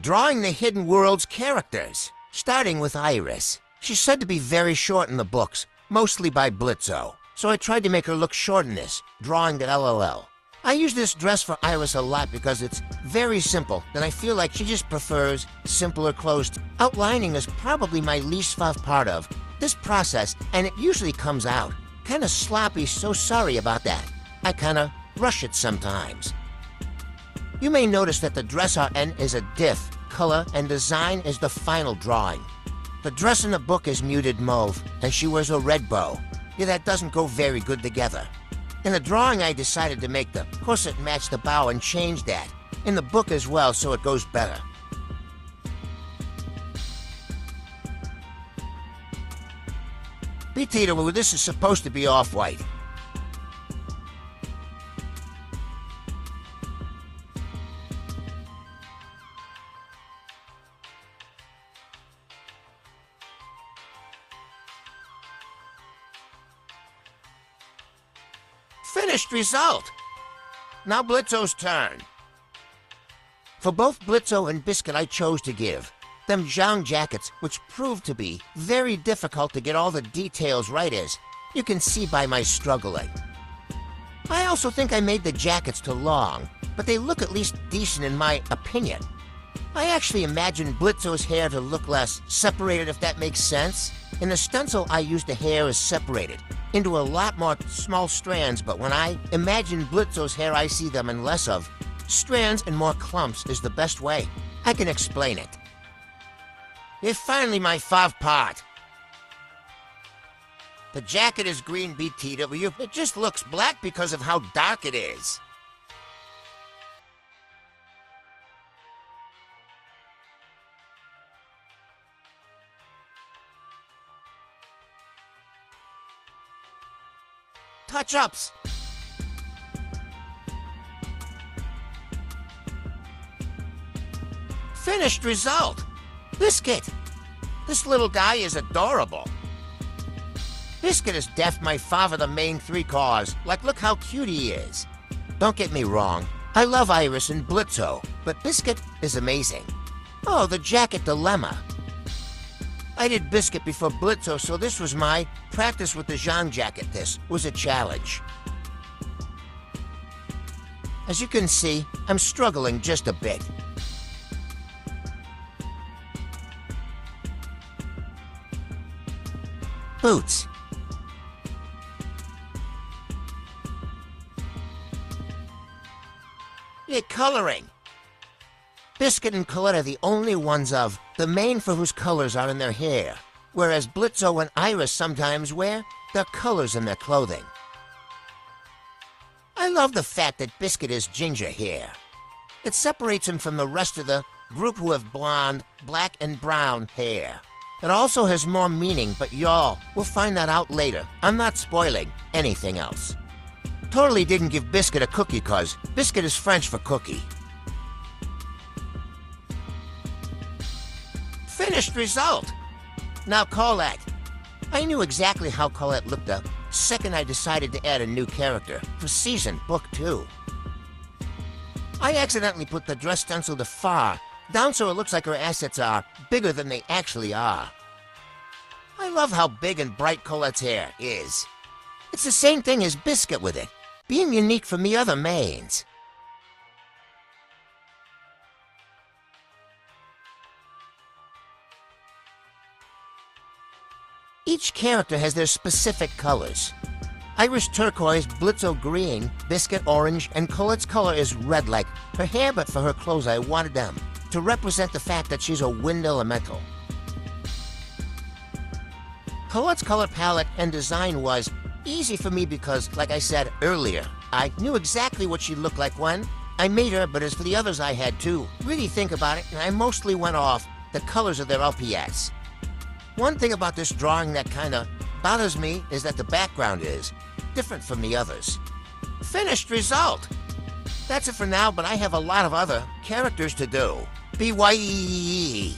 drawing the Hidden World's characters, starting with Iris. She's said to be very short in the books, mostly by Blitzo, so I tried to make her look short in this, drawing the LLL. I use this dress for Iris a lot because it's very simple, and I feel like she just prefers simpler clothes. Outlining is probably my least favorite part of this process, and it usually comes out kinda sloppy, so sorry about that. I kinda rush it sometimes. You may notice that the dress RN is a diff, color, and design is the final drawing. The dress in the book is muted mauve, and she wears a red bow. Yeah, that doesn't go very good together. In the drawing, I decided to make the corset match the bow and change that in the book as well, so it goes better. Pt1, this is supposed to be off-white. Finished result! Now Blitzo's turn. For both Blitzo and Biscuit I chose to give them jean jackets, which proved to be very difficult to get all the details right, as you can see by my struggling. I also think I made the jackets too long, but they look at least decent in my opinion. I actually imagined Blitzo's hair to look less separated, if that makes sense. In the stencil I used the hair as separated into a lot more small strands, but when I imagine Blitzo's hair, I see them in less of strands and more clumps is the best way I can explain it. It's finally my fav part. The jacket is green BTW. It just looks black because of how dark it is. Touch-ups. Finished result. Biscuit. This little guy is adorable. Biscuit is def my father the main three cause. Like, look how cute he is. Don't get me wrong. I love Iris and Blitzo, but Biscuit is amazing. Oh, the jacket dilemma. I did Biscuit before Blitzo, so this was my practice with the jean jacket. This was a challenge. As you can see, I'm struggling just a bit. Boots. Yeah, coloring. Biscuit and Colette are the only ones of the main for whose colors are in their hair, whereas Blitzo and Iris sometimes wear their colors in their clothing. I love the fact that Biscuit has ginger hair. It separates him from the rest of the group who have blonde, black, and brown hair. It also has more meaning, but y'all will find that out later. I'm not spoiling anything else. Totally didn't give Biscuit a cookie cause Biscuit is French for cookie. Finished result. Now Colette. I knew exactly how Colette looked the second I decided to add a new character for season book 2. I accidentally put the dress stencil too far down so it looks like her assets are bigger than they actually are. I love how big and bright Colette's hair is. It's the same thing as Biscuit with it, being unique from the other mains. Each character has their specific colors. Iris turquoise, Blitzo green, Biscuit orange, and Colette's color is red like her hair, but for her clothes I wanted them to represent the fact that she's a wind elemental. Colette's color palette and design was easy for me because, like I said earlier, I knew exactly what she looked like when I made her, but as for the others I had to really think about it, and I mostly went off the colors of their LPS. One thing about this drawing that kinda bothers me is that the background is different from the others. Finished result! That's it for now, but I have a lot of other characters to do. BYE!